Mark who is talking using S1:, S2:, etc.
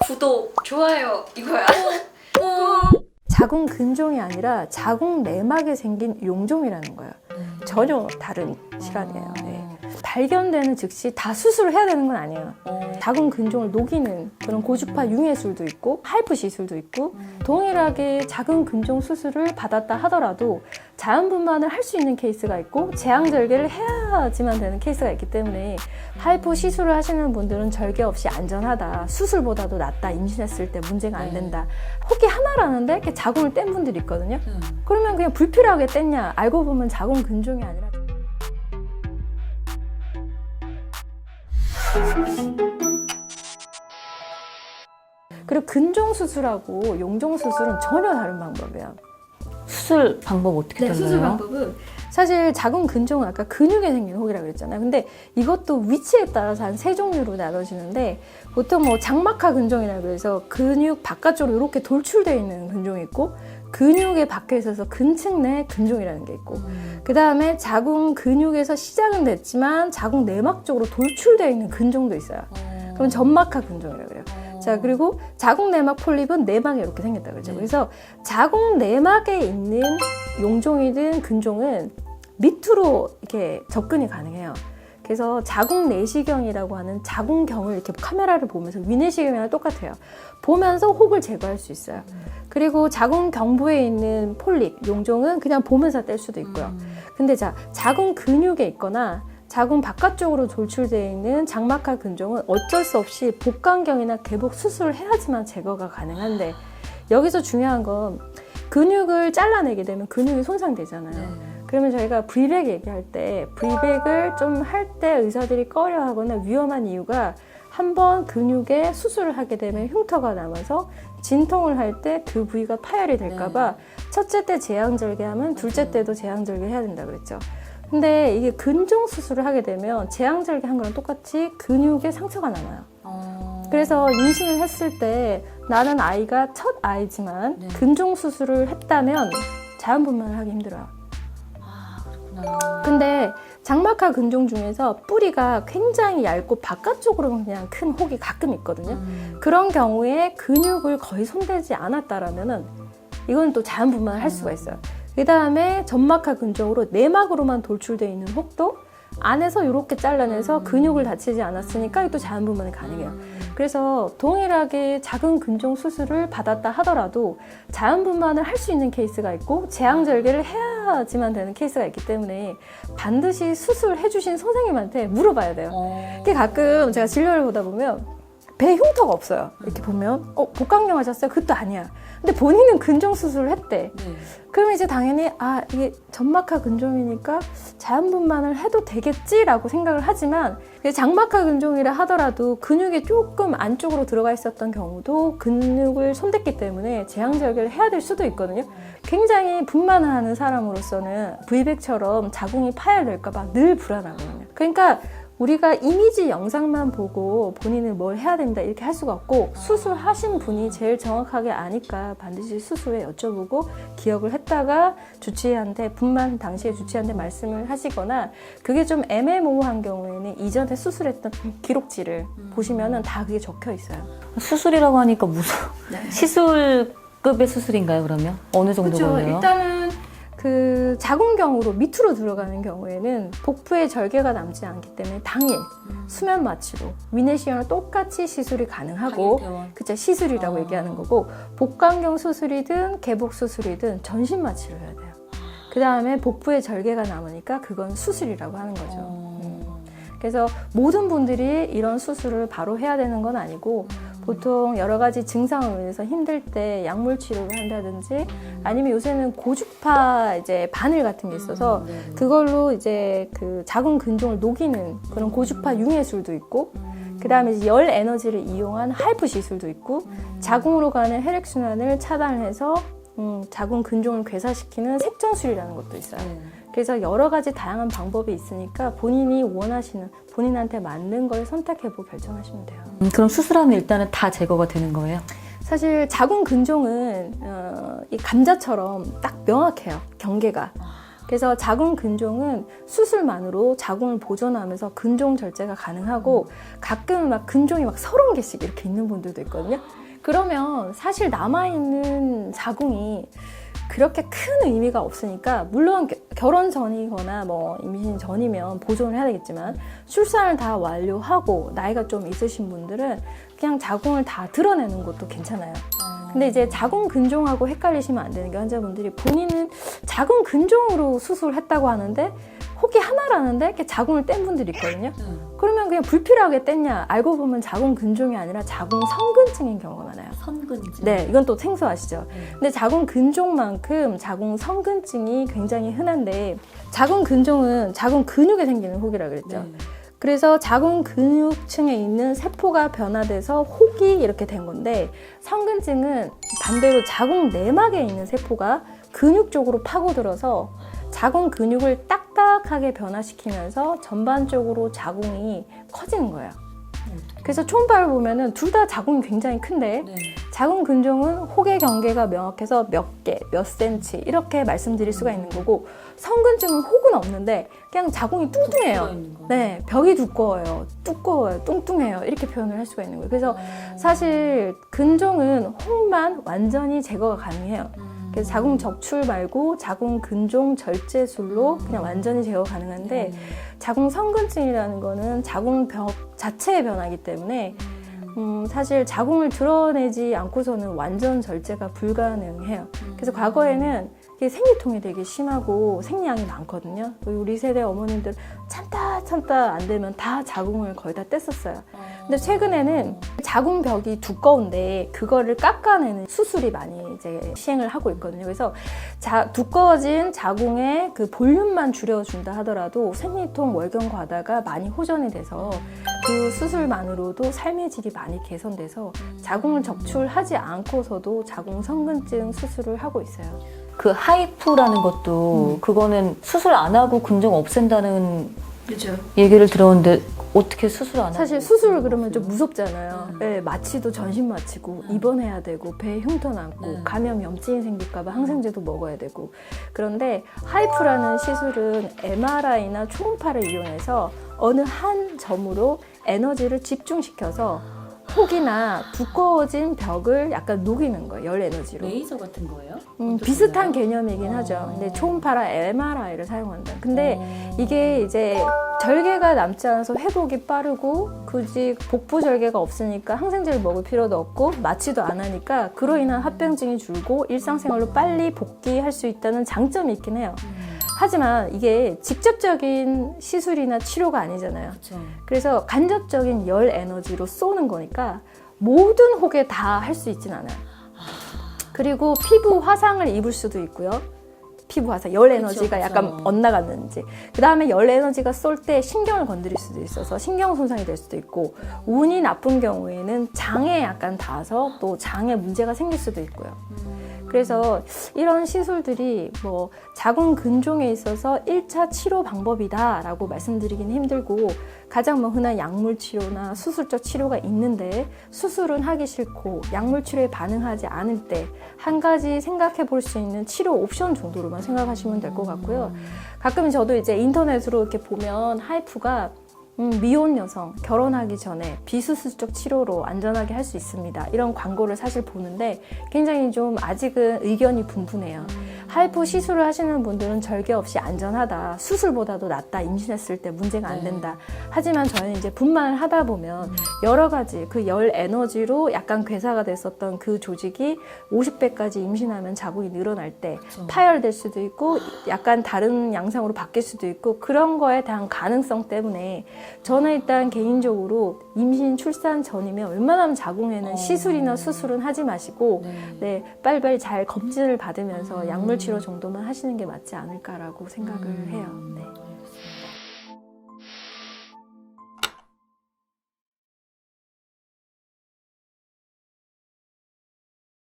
S1: 구독, 좋아요 이거야.
S2: 자궁 근종이 아니라 자궁 내막에 생긴 용종이라는 거예요. 전혀 다른 질환이에요. 네. 발견되는 즉시 다 수술을 해야 되는 건 아니에요. 자궁 근종을 녹이는 그런 고주파 융해술도 있고 하이프 시술도 있고 동일하게 자궁 근종 수술을 받았다 하더라도 자연분만을 할 수 있는 케이스가 있고 제왕절개를 해야지만 되는 케이스가 있기 때문에 하이프 시술을 하시는 분들은 절개 없이 안전하다, 수술보다도 낫다, 임신했을 때 문제가 안 된다. 혹이 하나라는데 이렇게 자궁을 뗀 분들이 있거든요. 그러면 그냥 불필요하게 뗐냐? 알고 보면 자궁 근종이 아니라 그리고 근종 수술하고 용종 수술은 전혀 다른 방법이에요.
S3: 수술 방법 어떻게 달라요?
S2: 수술 방법은 사실 자궁 근종은 아까 근육에 생긴 혹이라고 그랬잖아요. 근데 이것도 위치에 따라서 한 세 종류로 나눠지는데 보통 뭐 장막하 근종이라고 해서 근육 바깥쪽으로 이렇게 돌출되어 있는 근종이 있고 근육의 밖에 있어서 근층 내 근종이라는 게 있고 그 다음에 자궁 근육에서 시작은 됐지만 자궁 내막 쪽으로 돌출되어 있는 근종도 있어요. 그럼 전막하 근종이라고 그래요. 자, 그리고 자궁 내막 폴립은 내막에 이렇게 생겼다 그러죠. 그래서 자궁 내막에 있는 용종이든 근종은 밑으로 이렇게 접근이 가능해요. 그래서 자궁 내시경이라고 하는 자궁경을 이렇게 카메라를 보면서 위내시경이랑 똑같아요. 보면서 혹을 제거할 수 있어요. 그리고 자궁 경부에 있는 폴립 용종은 그냥 보면서 뗄 수도 있고요. 근데 자, 자궁 근육에 있거나 자궁 바깥쪽으로 돌출되어 있는 장막하 근종은 어쩔 수 없이 복강경이나 개복 수술을 해야지만 제거가 가능한데 여기서 중요한 건 근육을 잘라내게 되면 근육이 손상되잖아요. 그러면 저희가 V백 얘기할 때 V백을 좀 할 때 의사들이 꺼려하거나 위험한 이유가 한번 근육에 수술을 하게 되면 흉터가 남아서 진통을 할 때 그 부위가 파열이 될까봐 첫째 때 제왕절개하면 둘째 때도 제왕절개 해야 된다 그랬죠. 근데 이게 근종 수술을 하게 되면 제왕절개 한 거랑 똑같이 근육에 상처가 남아요. 그래서 임신을 했을 때 나는 아이가 첫 아이지만 근종 수술을 했다면 자연분만을 하기 힘들어요. 근데 장막하 근종 중에서 뿌리가 굉장히 얇고 바깥쪽으로는 그냥 큰 혹이 가끔 있거든요. 그런 경우에 근육을 거의 손대지 않았다라면은 이건 또 자연분만을 할 수가 있어요. 그 다음에 전막하 근종으로 내막으로만 돌출되어 있는 혹도 안에서 이렇게 잘라내서 근육을 다치지 않았으니까 또 자연분만이 가능해요. 그래서 동일하게 작은 근종 수술을 받았다 하더라도 자연분만을 할 수 있는 케이스가 있고 제왕절개를 해야지만 되는 케이스가 있기 때문에 반드시 수술해 주신 선생님한테 물어봐야 돼요. 이게 가끔 제가 진료를 보다 보면 배 흉터가 없어요. 이렇게 보면 복강경 하셨어요? 그것도 아니야. 근데 본인은 근종 수술을 했대. 그러면 이제 당연히 이게 전막하 근종이니까 자연분만을 해도 되겠지라고 생각을 하지만 장막하 근종이라 하더라도 근육이 조금 안쪽으로 들어가 있었던 경우도 근육을 손댔기 때문에 제왕절개를 해야 될 수도 있거든요. 굉장히 분만을 하는 사람으로서는 V백처럼 자궁이 파열될까 봐 늘 불안하거든요. 그러니까 우리가 이미지 영상만 보고 본인을 뭘 해야 됩니다 이렇게 할 수가 없고 수술하신 분이 제일 정확하게 아니까 반드시 수술에 여쭤보고 기억을 했다가 주치의한테 분만 당시에 주치의한테 말씀을 하시거나 그게 좀 애매모호한 경우에는 이전에 수술했던 기록지를 보시면은 다 그게 적혀 있어요.
S3: 수술이라고 하니까 무서워. 시술급의 수술인가요, 그러면? 어느 정도
S2: 그렇죠.
S3: 걸려요?
S2: 일단은 그 자궁경으로 밑으로 들어가는 경우에는 복부에 절개가 남지 않기 때문에 당일 수면 마취로 위내시경을 똑같이 시술이 가능하고 그쵸 시술이라고 얘기하는 거고 복강경 수술이든 개복 수술이든 전신 마취를 해야 돼요. 그 다음에 복부에 절개가 남으니까 그건 수술이라고 하는 거죠. 그래서 모든 분들이 이런 수술을 바로 해야 되는 건 아니고 보통 여러 가지 증상으로 인해서 힘들 때 약물 치료를 한다든지 아니면 요새는 고주파 이제 바늘 같은 게 있어서 그걸로 이제 그 자궁 근종을 녹이는 그런 고주파 융해술도 있고 그 다음에 이제 열 에너지를 이용한 하이프 시술도 있고 자궁으로 가는 혈액순환을 차단해서 자궁 근종을 괴사시키는 색전술이라는 것도 있어요. 그래서 여러 가지 다양한 방법이 있으니까 본인이 원하시는 본인한테 맞는 걸 선택해보고 결정하시면 돼요.
S3: 그럼 수술하면 일단은 다 제거가 되는 거예요?
S2: 사실 자궁 근종은 이 감자처럼 딱 명확해요. 경계가. 그래서 자궁 근종은 수술만으로 자궁을 보존하면서 근종 절제가 가능하고 가끔 막 근종이 막 30개씩 이렇게 있는 분들도 있거든요. 그러면 사실 남아있는 자궁이 그렇게 큰 의미가 없으니까 물론 결혼 전이거나 뭐 임신 전이면 보존을 해야 되겠지만 출산을 다 완료하고 나이가 좀 있으신 분들은 그냥 자궁을 다 드러내는 것도 괜찮아요. 근데 이제 자궁 근종하고 헷갈리시면 안 되는 게 환자분들이 본인은 자궁 근종으로 수술했다고 하는데 혹이 하나라는데 이렇게 자궁을 뗀 분들이 있거든요. 그러면 그냥 불필요하게 뗐냐? 알고 보면 자궁 근종이 아니라 자궁 성근증인 경우가 많아요.
S3: 선근증.
S2: 네, 이건 또 생소하시죠? 근데 자궁 근종만큼 자궁 성근증이 굉장히 흔한데 자궁 근종은 자궁 근육에 생기는 혹이라고 그랬죠. 그래서 자궁 근육층에 있는 세포가 변화돼서 혹이 이렇게 된 건데 성근증은 반대로 자궁 내막에 있는 세포가 근육 쪽으로 파고들어서 자궁 근육을 딱딱하게 변화시키면서 전반적으로 자궁이 커지는 거예요. 그래서 초음파를 보면은 둘 다 자궁이 굉장히 큰데 자궁 근종은 혹의 경계가 명확해서 몇 개, 몇 센치 이렇게 말씀드릴 수가 있는 거고 성근증은 혹은 없는데 그냥 자궁이 뚱뚱해요. 네, 벽이 두꺼워요, 뚱뚱해요 이렇게 표현을 할 수가 있는 거예요. 그래서 사실 근종은 혹만 완전히 제거가 가능해요. 그래서 자궁 적출 말고 자궁 근종 절제술로 그냥 완전히 제거 가능한데 자궁 성근증이라는 거는 자궁 벽 자체의 변화이기 때문에 사실 자궁을 드러내지 않고서는 완전 절제가 불가능해요. 그래서 과거에는 이게 생리통이 되게 심하고 생리량이 많거든요. 우리 세대 어머님들 참다 안 되면 다 자궁을 거의 다 뗐었어요. 근데 최근에는 자궁벽이 두꺼운데 그거를 깎아내는 수술이 많이 이제 시행을 하고 있거든요. 그래서 두꺼워진 자궁의 그 볼륨만 줄여준다 하더라도 생리통, 월경 과다가 많이 호전이 돼서 그 수술만으로도 삶의 질이 많이 개선돼서 자궁을 적출하지 않고서도 자궁 성근증 수술을 하고 있어요.
S3: 그 하이프라는 것도 그거는 수술 안 하고 근종 없앤다는
S1: 그죠.
S3: 얘기를 들었는데 어떻게 수술 안 하고?
S2: 사실 수술 그러면 좀 무섭잖아요. 네, 마취도 전신 마취고 입원해야 되고 배에 흉터 남고 감염 염증이 생길까 봐 항생제도 먹어야 되고 그런데 하이프라는 시술은 MRI나 초음파를 이용해서 어느 한 점으로 에너지를 집중시켜서 혹이나 두꺼워진 벽을 약간 녹이는 거예요. 열 에너지로.
S3: 레이저 같은 거예요?
S2: 비슷한 개념이긴 하죠. 근데 초음파랑 MRI를 사용한다. 근데 이게 이제 절개가 남지 않아서 회복이 빠르고 굳이 복부 절개가 없으니까 항생제를 먹을 필요도 없고 마취도 안 하니까 그로 인한 합병증이 줄고 일상생활로 빨리 복귀할 수 있다는 장점이 있긴 해요. 하지만 이게 직접적인 시술이나 치료가 아니잖아요.
S3: 그쵸.
S2: 그래서 간접적인 열 에너지로 쏘는 거니까 모든 혹에 다 할 수 있진 않아요. 그리고 피부 화상을 입을 수도 있고요. 피부 화상, 열 에너지가 약간 엇나갔는지. 그 다음에 열 에너지가 쏠 때 신경을 건드릴 수도 있어서 신경 손상이 될 수도 있고 운이 나쁜 경우에는 장에 약간 닿아서 또 장에 문제가 생길 수도 있고요. 그래서 이런 시술들이 뭐 자궁 근종에 있어서 1차 치료 방법이다라고 말씀드리긴 힘들고 가장 뭐 흔한 약물 치료나 수술적 치료가 있는데 수술은 하기 싫고 약물 치료에 반응하지 않을 때 한 가지 생각해 볼 수 있는 치료 옵션 정도로만 생각하시면 될 것 같고요. 가끔 저도 이제 인터넷으로 이렇게 보면 하이프가 미혼 여성, 결혼하기 전에 비수술적 치료로 안전하게 할 수 있습니다. 이런 광고를 사실 보는데 굉장히 좀 아직은 의견이 분분해요. 하이프 시술을 하시는 분들은 절개 없이 안전하다. 수술보다도 낫다. 임신했을 때 문제가 안 된다. 하지만 저희는 이제 분만을 하다 보면 여러 가지 그 열 에너지로 약간 괴사가 됐었던 그 조직이 50배까지 임신하면 자궁이 늘어날 때 파열될 수도 있고 약간 다른 양상으로 바뀔 수도 있고 그런 거에 대한 가능성 때문에 저는 일단 개인적으로 임신 출산 전이면 웬만하면 자궁에는 시술이나 수술은 하지 마시고 네, 빨리빨리 잘 검진을 받으면서 약물 치료 정도만 하시는 게 맞지 않을까라고 생각을 해요. 네.